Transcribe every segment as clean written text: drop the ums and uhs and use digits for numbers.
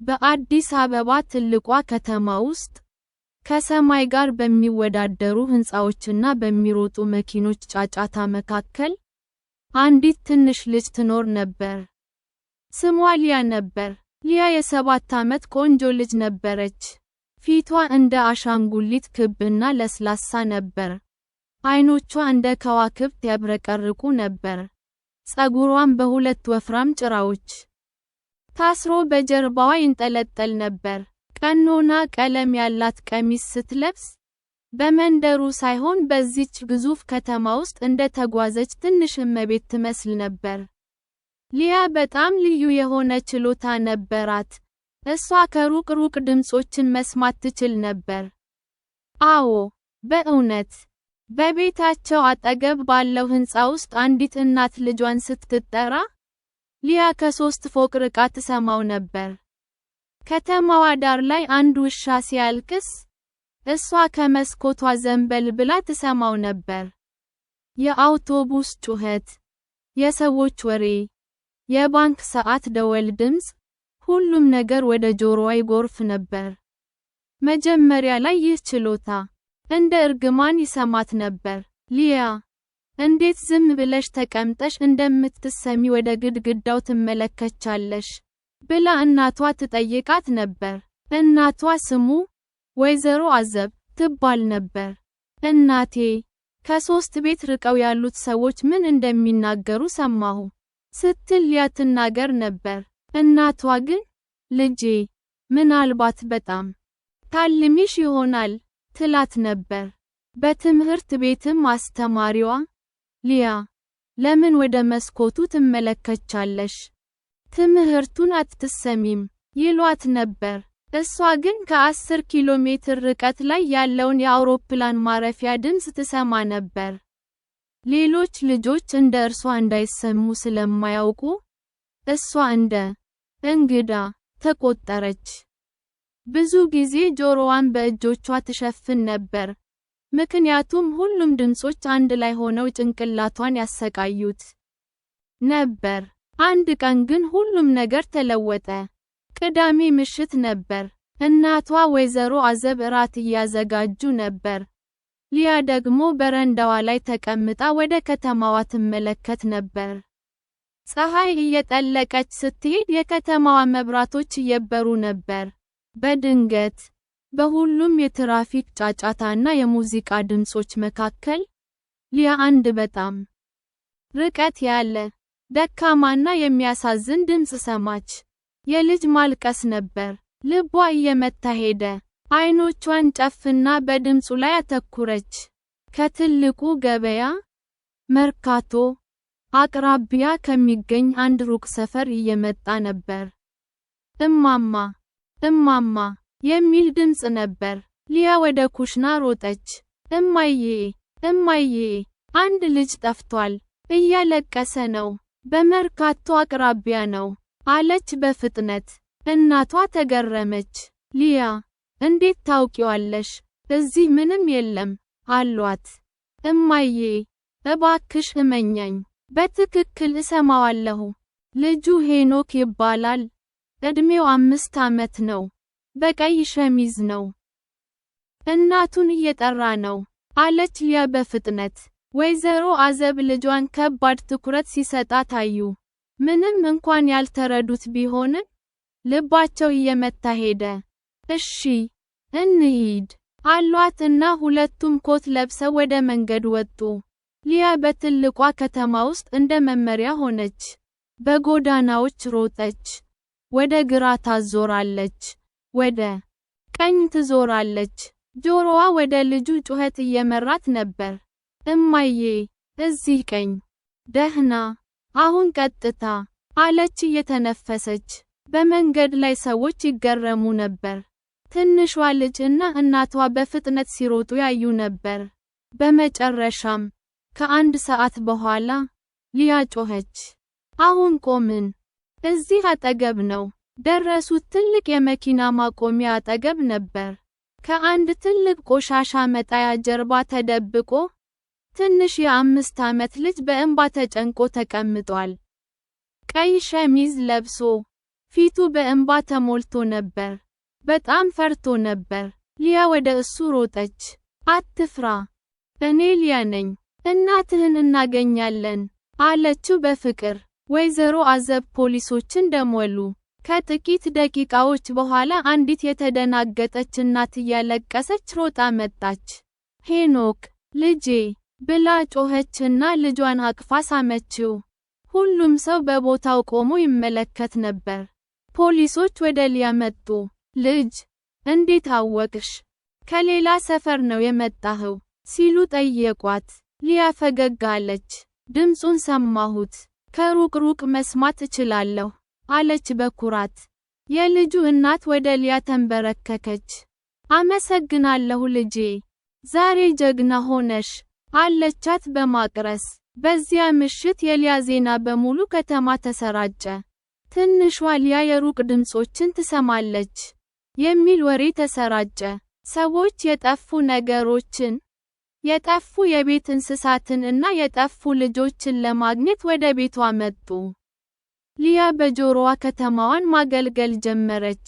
በአዲስ አበባ ትልቋ ከተማ ውስጥ፣ ከሰማይ ጋር በሚወዳደሩ ሕንፃዎችና በሚሮጡ መኪኖች ጫጫታ መካከል፣ አንዲት ትንሽ ልጅ ትኖር ነበር። ስሟ ሊያ ነበር። ሊያ የ7 ዓመት ቆንጆ ልጅ ነበረች። ፊቷ እንደ አሻንጉሊት ክብና ለስላሳ ነበር። ዓይኖቿ እንደ ከዋክብት ያብረቀርቁ ነበር። ፀጉሯም በሁለት ወፍራም ጭራዎች ታስሮ በጀርባዋ ይንጠለጠል ነበር። ቀኖና ቀለም ያላት ቀሚስ ስትለብስ፣ በመንደሩ ሳይሆን በዚች ግዙፍ ከተማ ውስጥ እንደ ተጓዘች ትንሽ እመቤት ትመስል ነበር። ሊያ በጣም ልዩ የሆነ ችሎታ ነበራት። እሷ ከሩቅ ድምጾችን መስማት ትችል ነበር። አዎ፣ በእውነት! በቤታቸው አጠገብ ባለው ሕንፃ ውስጥ አንዲት እናት ልጇን ስትጠራ፣ ሊያ ከ3 ፎቅ ርቃ ትሰማው ነበር። ከተማዋ ዳር ላይ አንድ ውሻ ሲያለቅስ፣ እሷ ከመስኮቷ ዘንበል ብላ ትሰማው ነበር። የአውቶቡስ ጩኸት፣ የሰዎች ወሬ፣ የባንክ ሰዓት ደወል ድምፅ፣ ሁሉም ነገር ወደ ጆሮዋ ይጎርፍ ነበር። መጀመሪያ ላይ ይህ ችሎታ እንደ እርግማን ይሰማት ነበር። ሊያ፣ እንዴት ዝም ብለሽ ተቀምጠሽ እንደምትሰሚ ወደ ግድግዳው ትመለከቻለሽ? ብላ እናቷ ትጠይቃት ነበር። እናቷ ስሙ ወይዘሮ አዘብ ትባል ነበር። እናቴ፣ ከ3 ቤት ርቀው ያሉት ሰዎች ምን እንደሚናገሩ ሰማሁ ስትል ሊያ ትናገር ነበር። እናቷ ግን፣ ልጄ፣ ምናልባት በጣም ታልሚሽ ይሆናል ትላት ነበር። በትምህርት ቤትም አስተማሪዋ፣ ሊያ፣ ለምን ወደ መስኮቱ ትመለከቻለሽ? ትምህርቱን አትሰሚም? ይሏት ነበር። እሷ ግን ከ10 ኪሎ ሜትር ርቀት ላይ ያለውን የአውሮፕላን ማረፊያ ድምፅ ትሰማ ነበር። ሌሎች ልጆች እንደ እርሷ እንዳይሰሙ ስለማያውቁ፣ እሷ እንደ እንግዳ ተቆጠረች። ብዙ ጊዜ ጆሮዋን በእጆቿ ትሸፍን ነበር፣ ምክንያቱም ሁሉም ድምጾች አንድ ላይ ሆነው ጭንቅላቷን ያሰቃዩት ነበር። አንድ ቀን ግን ሁሉም ነገር ተለወጠ። ቅዳሜ ምሽት ነበር። እናቷ ወይዘሮ አዘብ እራት እያዘጋጁ ነበር። ሊያ ደግሞ በረንዳዋ ላይ ተቀምጣ ወደ ከተማዋ ትመለከት ነበር። ፀሐይ እየጠለቀች ስትሄድ የከተማዋ መብራቶች እየበሩ ነበር። በድንገት፣ በሁሉም የትራፊክ ጫጫታና የሙዚቃ ድምጾች መካከል፣ ሊያ አንድ በጣም ርቀት ያለ፣ ደካማና የሚያሳዝን ድምፅ ሰማች። የልጅ ማልቀስ ነበር። ልቧ እየመታ ሄደ። ዓይኖቿን ጨፍና በድምፁ ላይ አተኩረች። ከትልቁ ገበያ፣ መርካቶ፣ አቅራቢያ ከሚገኝ አንድ ሩቅ ሰፈር እየመጣ ነበር። እማማ፣ እማማ የሚል ድምፅ ነበር። ሊያ ወደ ኩሽና ሮጠች። እማዬ፣ እማዬ፣ አንድ ልጅ ጠፍቷል። እያለቀሰ ነው። በመርካቶ አቅራቢያ ነው አለች በፍጥነት። እናቷ ተገረመች። ሊያ፣ እንዴት ታውቂዋለሽ? እዚህ ምንም የለም አሏት። እማዬ፣ እባክሽ እመኛኝ፣ በትክክል እሰማዋለሁ። ልጁ ሄኖክ ይባላል። ዕድሜው 5 ዓመት ነው። በቀይ ሸሚዝ ነው። እናቱን እየጠራ ነው አለች ሊያ በፍጥነት። ወይዘሮ አዘብ ልጇን ከባድ ትኩረት ሲሰጣት አዩ። ምንም እንኳን ያልተረዱት ቢሆንም፣ ልባቸው እየመታ ሄደ። እሺ፣ እንሂድ አሏት እና ሁለቱም ኮት ለብሰው ወደ መንገድ ወጡ። ሊያ በትልቋ ከተማ ውስጥ እንደ መመሪያ ሆነች። በጎዳናዎች ሮጠች። ወደ ግራ ታዞራለች፣ ወደ ቀኝ ትዞራለች። ጆሮዋ ወደ ልጁ ጩኸት እየመራት ነበር። እማዬ፣ እዚህ ቀኝ፣ ደህና፣ አሁን ቀጥታ አለች እየተነፈሰች። በመንገድ ላይ ሰዎች ይገረሙ ነበር። ትንሿ ልጅ እና እናቷ በፍጥነት ሲሮጡ ያዩ ነበር። በመጨረሻም፣ ከ1 ሰዓት በኋላ፣ ሊያ ጮኸች። አሁን ቆምን። እዚህ አጠገብ ነው። ደረሱ። ትልቅ የመኪና ማቆሚያ አጠገብ ነበር። ከአንድ ትልቅ ቆሻሻ መጣያ ጀርባ ተደብቆ፣ ትንሽ የ5 ዓመት ልጅ በእንባ ተጨንቆ ተቀምጧል። ቀይ ሸሚዝ ለብሶ፣ ፊቱ በእንባ ተሞልቶ ነበር። በጣም ፈርቶ ነበር። ሊያ ወደ እሱ ሮጠች። አትፍራ፣ እኔ ሊያ ነኝ። እናትህን እናገኛለን አለችው በፍቅር። ወይዘሮ አዘብ ፖሊሶችን ደወሉ። ከጥቂት ደቂቃዎች በኋላ አንዲት የተደናገጠች እናት እያለቀሰች ሮጣ መጣች። ሄኖክ፣ ልጄ ብላ ጮኸችና ልጇን አቅፋ ሳመችው። ሁሉም ሰው በቦታው ቆሞ ይመለከት ነበር። ፖሊሶች ወደ ሊያ መጡ። ልጅ፣ እንዴት አወቅሽ? ከሌላ ሰፈር ነው የመጣኸው? ሲሉ ጠየቋት። ሊያ ፈገግ አለች። ድምፁን ሰማሁት፣ ከሩቅ መስማት እችላለሁ አለች በኩራት። የልጁ እናት ወደ ሊያ ተንበረከከች። አመሰግናለሁ ልጄ፣ ዛሬ ጀግና ሆነሽ አለቻት በማቅረስ። በዚያ ምሽት የሊያ ዜና በሙሉ ከተማ ተሰራጨ። ትንሿ ሊያ የሩቅ ድምጾችን ትሰማለች የሚል ወሬ ተሰራጨ። ሰዎች የጠፉ ነገሮችን፣ የጠፉ የቤት እንስሳትን እና የጠፉ ልጆችን ለማግኘት ወደ ቤቷ መጡ። ሊያ በጆሮዋ ከተማዋን ማገልገል ጀመረች።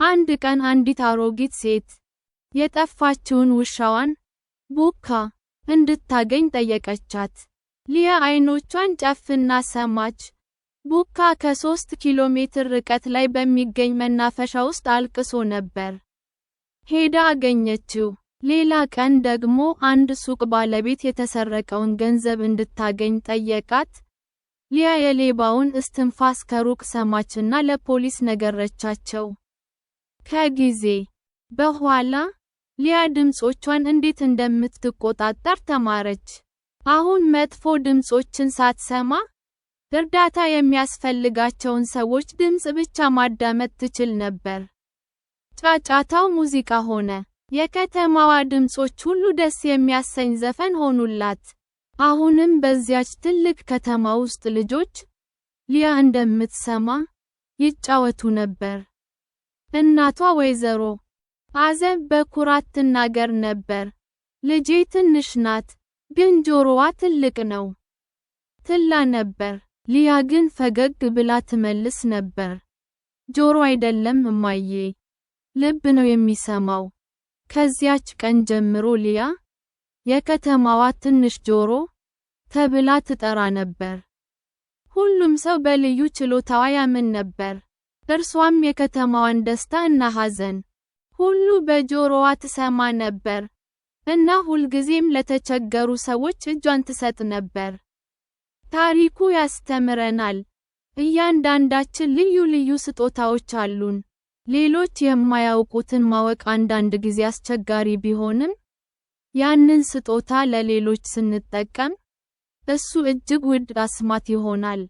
አንድ ቀን አንዲት አሮጊት ሴት የጠፋችውን ውሻዋን ቡካ እንድታገኝ ጠየቀቻት። ሊያ አይኖቿን ጨፍና ሰማች። ቡካ ከ3 ኪሎ ሜትር ርቀት ላይ በሚገኝ መናፈሻ ውስጥ አልቅሶ ነበር። ሄዳ አገኘችው። ሌላ ቀን ደግሞ አንድ ሱቅ ባለቤት የተሰረቀውን ገንዘብ እንድታገኝ ጠየቃት። ሊያ የሌባውን እስትንፋስ ከሩቅ ሰማችና ለፖሊስ ነገረቻቸው። ከጊዜ በኋላ ሊያ ድምጾቿን እንዴት እንደምትቆጣጠር ተማረች። አሁን መጥፎ ድምጾችን ሳትሰማ እርዳታ የሚያስፈልጋቸውን ሰዎች ድምጽ ብቻ ማዳመጥ ትችል ነበር። ጫጫታው ሙዚቃ ሆነ። የከተማዋ ድምጾች ሁሉ ደስ የሚያሰኝ ዘፈን ሆኑላት። አሁንም በዚያች ትልቅ ከተማ ውስጥ ልጆች ሊያ እንደምትሰማ ይጫወቱ ነበር። እናቷ ወይዘሮ አዘብ በኩራት ትናገር ነበር። ልጄ ትንሽ ናት፣ ግን ጆሮዋ ትልቅ ነው ትላ ነበር። ሊያ ግን ፈገግ ብላ ትመልስ ነበር። ጆሮ አይደለም እማዬ፣ ልብ ነው የሚሰማው። ከዚያች ቀን ጀምሮ ሊያ የከተማዋ ትንሽ ጆሮ ተብላ ትጠራ ነበር። ሁሉም ሰው በልዩ ችሎታዋ ያምን ነበር። እርሷም የከተማዋን ደስታ እና ሐዘን ሁሉ በጆሮዋ ትሰማ ነበር እና ሁልጊዜም ለተቸገሩ ሰዎች እጇን ትሰጥ ነበር። ታሪኩ ያስተምረናል። እያንዳንዳችን ልዩ ስጦታዎች አሉን። ሌሎች የማያውቁትን ማወቅ አንዳንድ ጊዜ አስቸጋሪ ቢሆንም፣ ያንን ስጦታ ለሌሎች ስንጠቀም እሱ እጅግ ውድ አስማት ይሆናል።